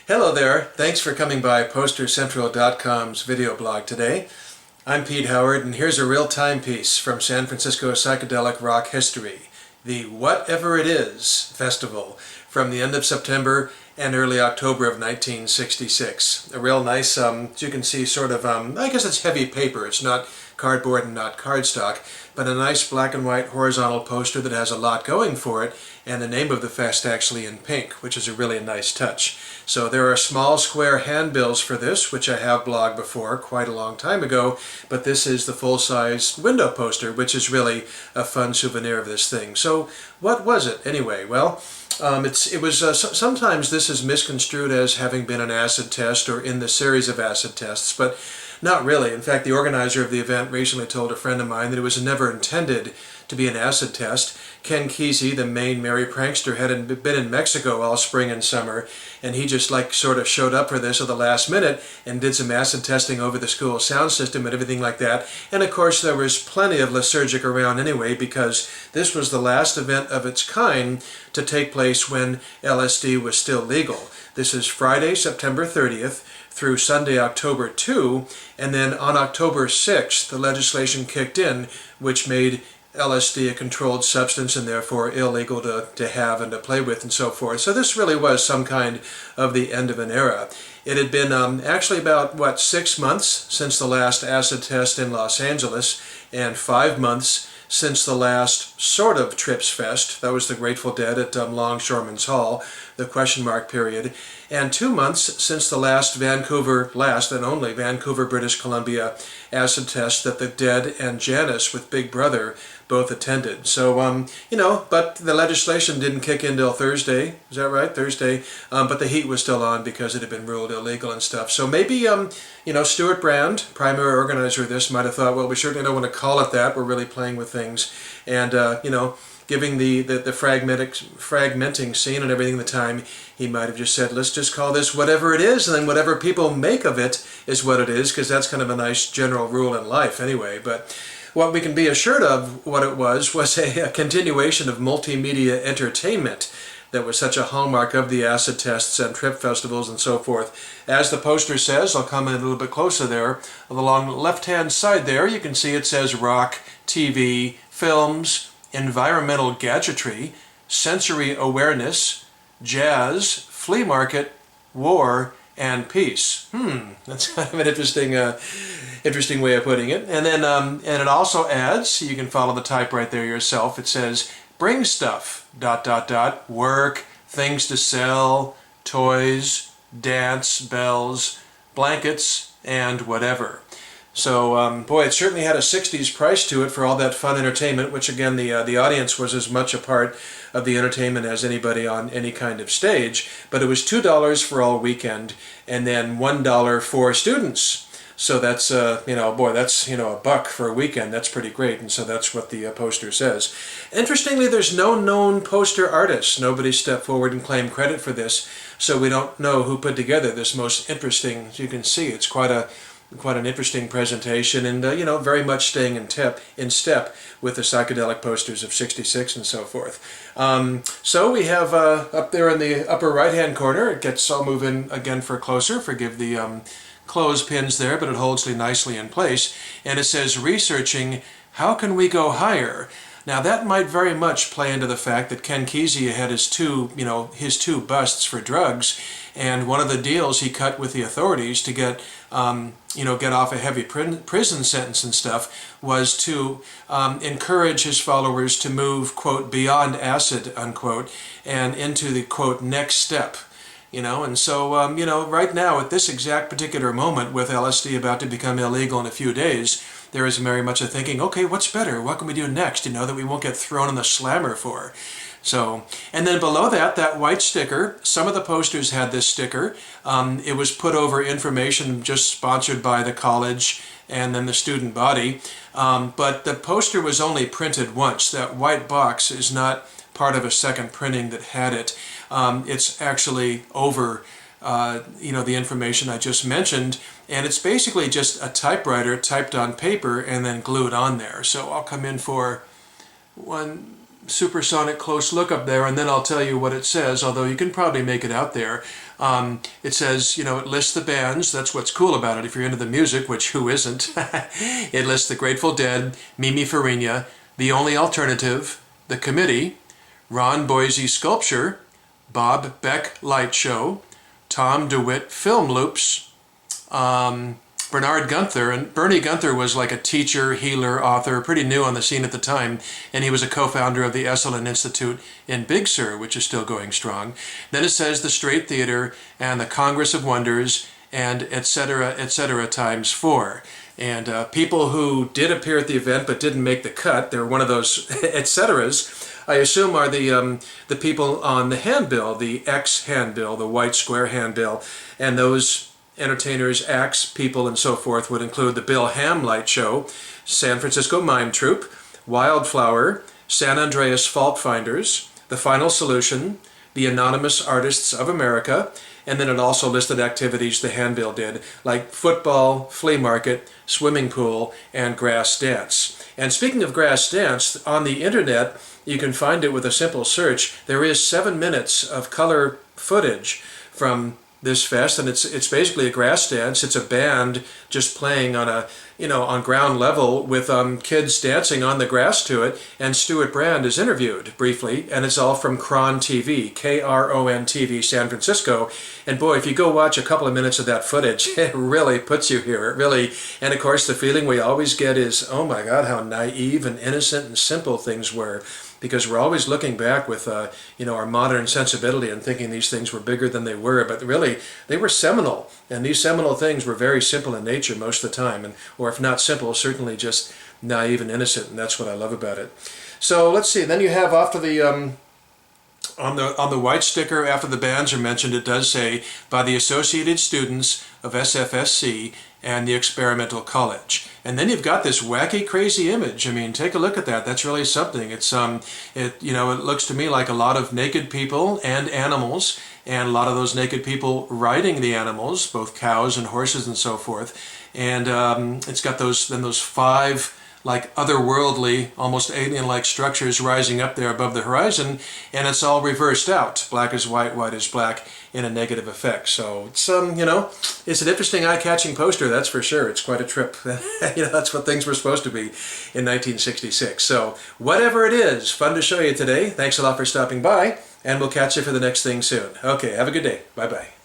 Hello there, thanks for coming by PosterCentral.com's video blog today. I'm Pete Howard, and here's a real timepiece from San Francisco psychedelic rock history, the Whatever It Is Festival from the end of September and early October of 1966. A real nice, as you can see, sort of, I guess it's heavy paper, it's not cardboard and not cardstock, but a nice black and white horizontal poster that has a lot going for it, and the name of the fest actually in pink, which is a really nice touch. So there are small square handbills for this, which I have blogged before quite a long time ago, but this is the full-size window poster, which is really a fun souvenir of this thing. So what was it anyway? Well, sometimes this is misconstrued as having been an acid test or in the series of acid tests, but not really. In fact, the organizer of the event recently told a friend of mine that it was never intended to be an acid test. Ken Kesey, the main merry prankster, had been in Mexico all spring and summer, and he just sort of showed up for this at the last minute and did some acid testing over the school sound system and everything like that. And of course there was plenty of Lysergic around anyway, because this was the last event of its kind to take place when LSD was still legal. This is Friday, September 30th through Sunday, October 2, and then on October 6th the legislation kicked in, which made LSD a controlled substance and therefore illegal to have and to play with and so forth. So this really was some kind of the end of an era. It had been actually about, 6 months since the last acid test in Los Angeles, and 5 months since the last sort of Trips Fest. That was the Grateful Dead at Longshoremen's Hall, the question mark period, and 2 months since the last and only Vancouver, British Columbia acid test that the Dead and Janis with Big Brother both attended. So, but the legislation didn't kick in till Thursday. Is that right? Thursday. But the heat was still on because it had been ruled illegal and stuff. So maybe, Stuart Brand, primary organizer of this, might have thought, well, we certainly don't want to call it that. We're really playing with things. And, giving the fragmenting scene and everything at the time, he might have just said, let's just call this Whatever It Is, and then whatever people make of it is what it is, because that's kind of a nice general rule in life anyway. But what we can be assured of what it was a continuation of multimedia entertainment that was such a hallmark of the acid tests and trip festivals and so forth. As the poster says, I'll come in a little bit closer there, along the left-hand side there, you can see it says rock, TV, films, environmental gadgetry, sensory awareness, jazz, flea market, war, and peace. That's kind of an interesting way of putting it. And then, and it also adds, you can follow the type right there yourself, it says, bring stuff, ... work, things to sell, toys, dance, bells, blankets, and whatever. So, boy, it certainly had a 60s price to it for all that fun entertainment, which again, the audience was as much a part of the entertainment as anybody on any kind of stage. But it was $2 for all weekend, and then $1 for students. So that's, that's, a buck for a weekend. That's pretty great, and so that's what the poster says. Interestingly, there's no known poster artists. Nobody stepped forward and claimed credit for this, so we don't know who put together this most interesting, as you can see, it's quite an interesting presentation, and very much staying in step with the psychedelic posters of '66 and so forth. So we have up there in the upper right-hand corner, I'll move in again for closer, forgive the clothespins there, but it holds nicely in place, and it says, researching how can we go higher. Now that might very much play into the fact that Ken Kesey had his two busts for drugs, and one of the deals he cut with the authorities to get off a heavy prison sentence and stuff was to encourage his followers to move, quote, beyond acid, unquote, and into the, quote, next step. And so, right now, at this exact particular moment, with LSD about to become illegal in a few days, there is very much a thinking, okay, what's better? What can we do next, that we won't get thrown in the slammer for? So, and then below that white sticker, some of the posters had this sticker. It was put over information just sponsored by the college and then the student body. But the poster was only printed once. That white box is not part of a second printing that had it. It's actually over the information I just mentioned, and it's basically just a typewriter typed on paper and then glued on there. So I'll come in for one supersonic close look up there, and then I'll tell you what it says, although you can probably make it out there. It says, it lists the bands. That's what's cool about it if you're into the music, which who isn't? It lists the Grateful Dead, Mimi Farina, The Only Alternative, The Committee, Ron Boise Sculpture, Bob Beck Light Show, Tom DeWitt Film Loops, Bernard Gunther, and Bernie Gunther was like a teacher, healer, author, pretty new on the scene at the time, and he was a co-founder of the Esalen Institute in Big Sur, which is still going strong. Then it says the Straight Theater and the Congress of Wonders, and etc., times 4. And people who did appear at the event but didn't make the cut, they're one of those etceteras, I assume are the people on the handbill, the X handbill, the white square handbill, and those entertainers, acts, people, and so forth would include the Bill Ham Light Show, San Francisco Mime Troupe, Wildflower, San Andreas Fault Finders, The Final Solution, the Anonymous Artists of America, and then it also listed activities the handbill did, like football, flea market, swimming pool, and grass dance. And speaking of grass dance, on the internet, you can find it with a simple search. There is 7 minutes of color footage from this fest, and it's basically a grass dance. It's a band just playing on a on ground level with kids dancing on the grass to it, and Stuart Brand is interviewed briefly, and it's all from KRON TV, KRON TV, San Francisco. And boy, if you go watch a couple of minutes of that footage, it really puts you here. It really, and of course the feeling we always get is, oh my God, how naive and innocent and simple things were. Because we're always looking back with our modern sensibility and thinking these things were bigger than they were, but really they were seminal, and these seminal things were very simple in nature most of the time, or if not simple, certainly just naive and innocent, and that's what I love about it. So let's see. Then you have off to the on the white sticker after the bands are mentioned, it does say by the associated students of SFSC and the Experimental College. And then you've got this wacky, crazy image. I mean, take a look at that. That's really something. It's it looks to me like a lot of naked people and animals, and a lot of those naked people riding the animals, both cows and horses and so forth. And it's got those 5 like otherworldly, almost alien-like structures rising up there above the horizon, and it's all reversed out. Black is white, white is black, in a negative effect. So it's it's an interesting, eye-catching poster, that's for sure. It's quite a trip. That's what things were supposed to be in 1966. So whatever it is, fun to show you today. Thanks a lot for stopping by, and we'll catch you for the next thing soon. Okay, have a good day. Bye-bye.